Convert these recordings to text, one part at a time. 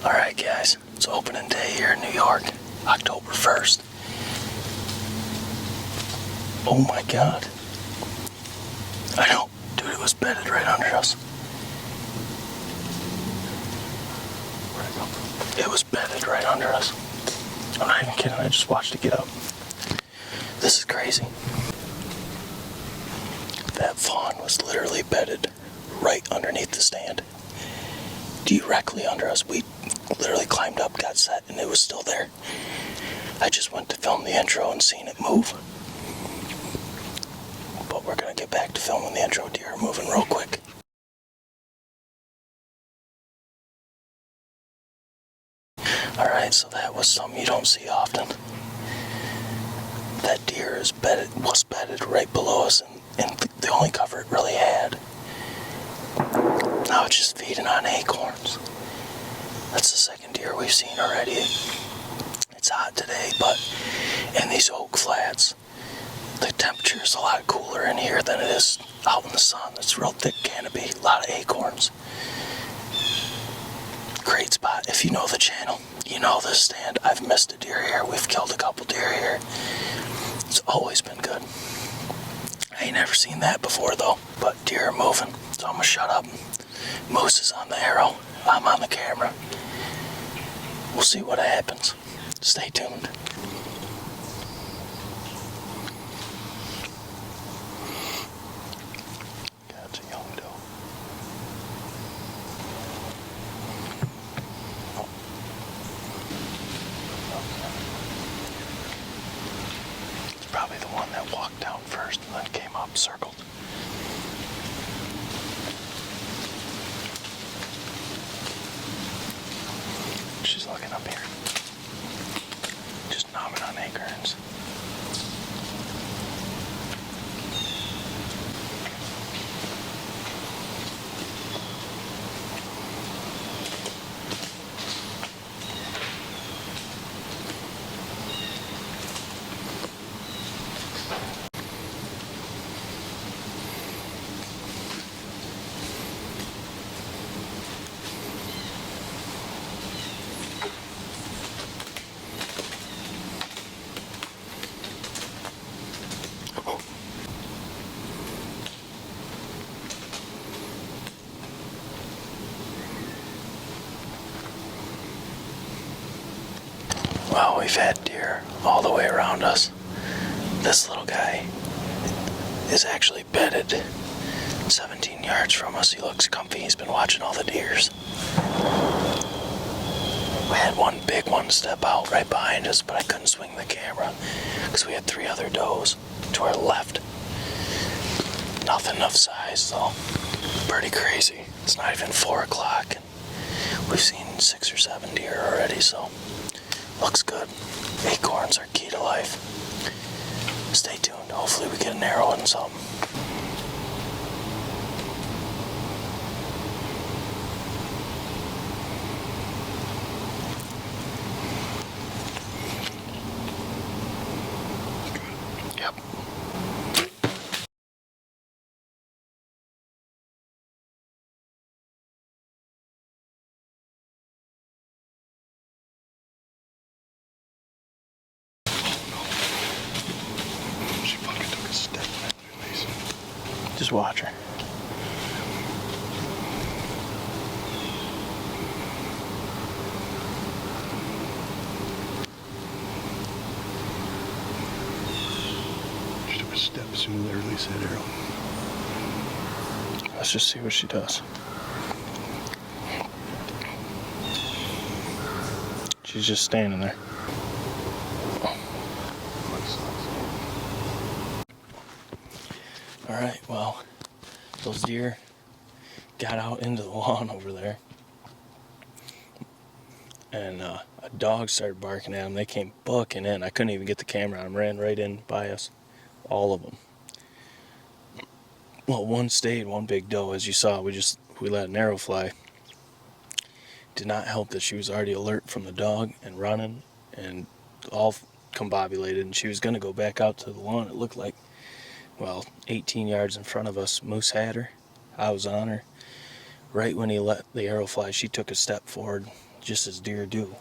Alright guys, it's opening day here in New York, October 1st. Oh my god. I know, dude, it was bedded right under us. Where'd it go? It was bedded right under us. I'm not even kidding, I just watched it get up. This is crazy. That fawn was literally bedded right underneath the stand. Directly under us. We literally climbed up, got set, and it was still there. I just went to film the intro and seen it move. But we're gonna get back to filming the intro. Deer are moving real quick. Alright, so that was something you don't see often. That deer was bedded right below us, and the only cover it really had. Now it's just feeding on acorns. That's the second deer we've seen already. It's hot today, but in these oak flats, the temperature is a lot cooler in here than it is out in the sun. It's real thick canopy, a lot of acorns. Great spot. If you know the channel, you know this stand. I've missed a deer here. We've killed a couple deer here. It's always been good. I ain't never seen that before though, but deer are moving, so I'm gonna shut up. Moose is on the arrow. I'm on the camera. We'll see what happens. Stay tuned. That's a young doe. It's probably the one that walked down first and then came up, circled. She's looking up here. Just nomming on acorns. Well, we've had deer all the way around us. This little guy is actually bedded 17 yards from us. He looks comfy. He's been watching all the deers. We had one big one step out right behind us, but I couldn't swing the camera because we had 3 other does to our left. Nothing of size though. Pretty crazy. It's not even 4 o'clock and we've seen 6 or 7 deer already, so looks good. Acorns are key to life. Stay tuned. Hopefully we get an arrow and something. Yep. Just watch her. She took a step as soon as I released that arrow. Let's just see what she does. She's just standing there. Alright, well, those deer got out into the lawn over there. And a dog started barking at them. They came bucking in. I couldn't even get the camera on them. Ran right in by us. All of them. Well, one stayed, one big doe. As you saw, we let an arrow fly. Did not help that she was already alert from the dog and running and all combobulated, and she was going to go back out to the lawn. It looked like, well, 18 yards in front of us. Moose had her. I was on her. Right when he let the arrow fly, she took a step forward. just as deer do.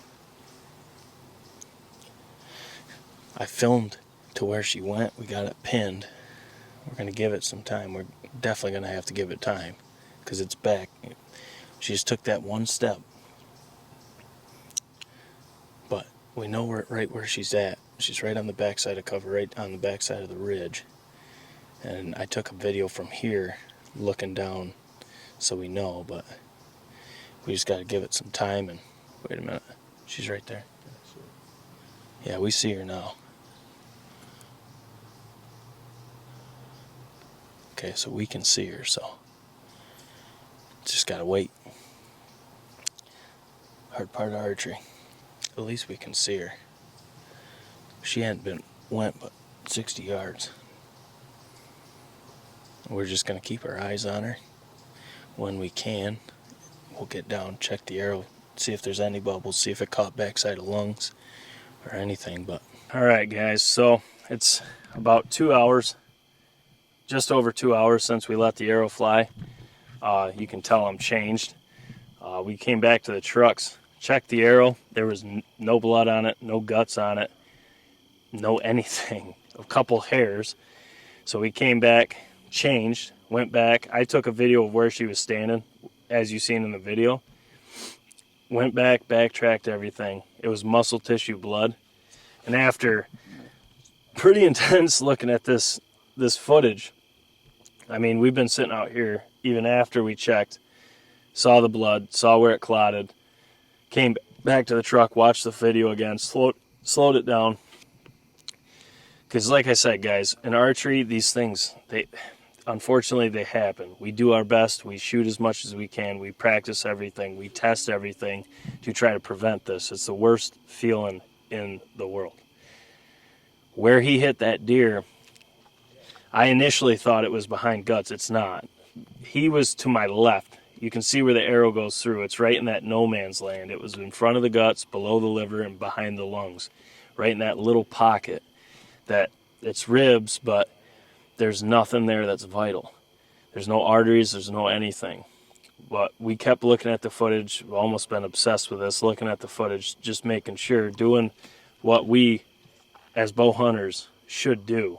I filmed to where she went. We got it pinned. We're going to give it some time. We're definitely going to have to give it time because it's back. She just took that one step. But we know right where she's at. She's right on the backside of cover, right on the backside of the ridge. And I took a video from here looking down so we know, but we just got to give it some time. And wait a minute, she's right there. Yeah, we see her now. Okay, so we can see her, so just gotta wait. Hard part of archery. At least we can see her. She hadn't went but 60 yards. We're just gonna keep our eyes on her. When we can, we'll get down, check the arrow, see if there's any bubbles, see if it caught backside of lungs or anything. But all right, guys, so it's about 2 hours. Just over 2 hours since we let the arrow fly. You can tell I'm changed. We came back to the trucks, checked the arrow. There was no blood on it, no guts on it, no anything. A couple hairs. So we came back, changed, went back. I took a video of where she was standing, as you seen in the video. Went back, backtracked everything. It was muscle tissue blood. And after pretty intense looking at this footage, I mean, we've been sitting out here even after we checked, saw the blood, saw where it clotted, came back to the truck, watched the video again, slowed it down. Because like I said, guys, in archery, these things, unfortunately they happen. We do our best, we shoot as much as we can, we practice everything, we test everything to try to prevent this. It's the worst feeling in the world. Where he hit that deer, I initially thought it was behind guts. It's not. He was to my left. You can see where the arrow goes through. It's right in that no man's land. It was in front of the guts, below the liver, and behind the lungs. Right in that little pocket that it's ribs, but there's nothing there that's vital. There's no arteries, there's no anything. But we kept looking at the footage. We've almost been obsessed with this, looking at the footage, just making sure, doing what we as bow hunters should do.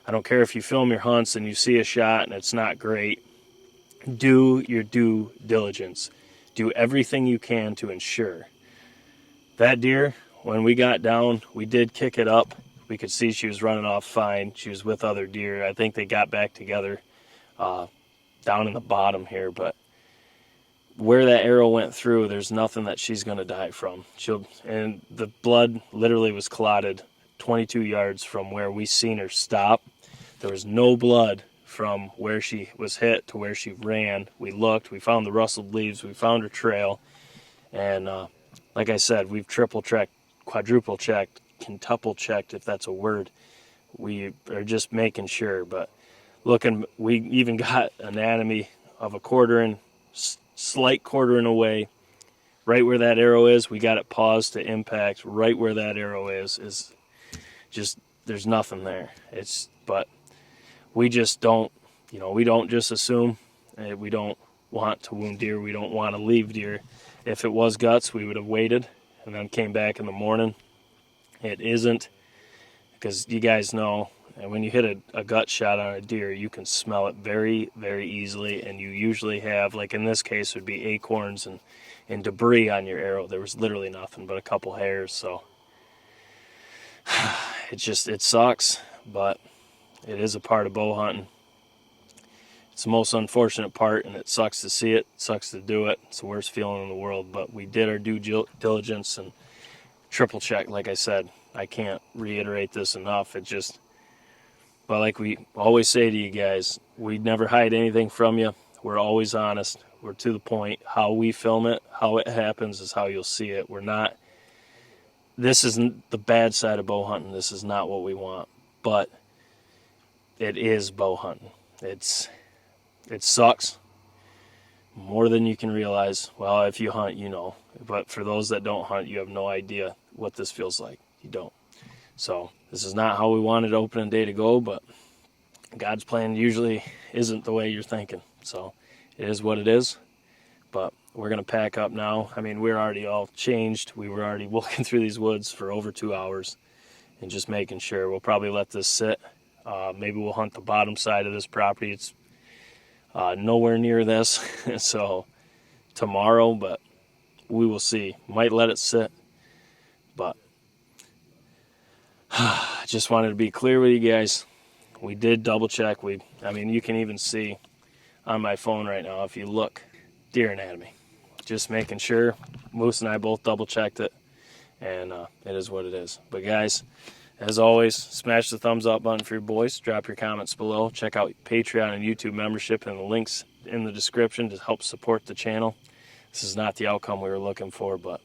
I don't care if you film your hunts and you see a shot and it's not great. Do your due diligence. Do everything you can to ensure. That deer, when we got down, we did kick it up. We could see she was running off fine. She was with other deer. I think they got back together down in the bottom here. But where that arrow went through, there's nothing that she's going to die from. And the blood literally was clotted 22 yards from where we seen her stop. There was no blood from where she was hit to where she ran. We looked, we found the rustled leaves, we found her trail, and like I said, we've triple checked, quadruple checked, quintuple checked, if that's a word. We are just making sure. But looking, we even got anatomy of a quartering, slight quartering away, right where that arrow is. We got it paused to impact. Right where that arrow is just, there's nothing there. But we just don't, we don't just assume. We don't want to wound deer. We don't want to leave deer. If it was guts, we would have waited and then came back in the morning. It isn't, because you guys know, and when you hit a gut shot on a deer, you can smell it very, very easily, and you usually have, like in this case, would be acorns and debris on your arrow. There was literally nothing but a couple hairs, so it sucks, but it is a part of bow hunting. It's the most unfortunate part, and it sucks to see it. It sucks to do it. It's the worst feeling in the world, but we did our due diligence and triple check. Like I said, I can't reiterate this enough. But like we always say to you guys, we never hide anything from you. We're always honest. We're to the point. How we film it, how it happens is how you'll see it. This isn't the bad side of bow hunting. This is not what we want, but it is bow hunting. It sucks more than you can realize. Well, if you hunt, you know. But for those that don't hunt, you have no idea what this feels like. You don't. So this is not how we wanted opening day to go, but God's plan usually isn't the way you're thinking. So it is what it is. But we're going to pack up now. I mean, we're already all changed. We were already walking through these woods for over 2 hours and just making sure. We'll probably let this sit. Maybe we'll hunt the bottom side of this property. It's nowhere near this, so tomorrow, but we will see. Might let it sit, but I just wanted to be clear with you guys. We did double check. I mean, you can even see on my phone right now, if you look, deer anatomy. Just making sure. Moose and I both double checked it, and it is what it is. But guys, as always, smash the thumbs up button for your boys. Drop your comments below. Check out Patreon and YouTube membership and the links in the description to help support the channel. This is not the outcome we were looking for, but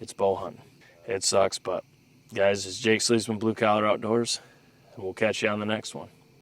it's bow hunting. It sucks, but guys, it's Jake Sleesman, Blue Collar Outdoors, and we'll catch you on the next one.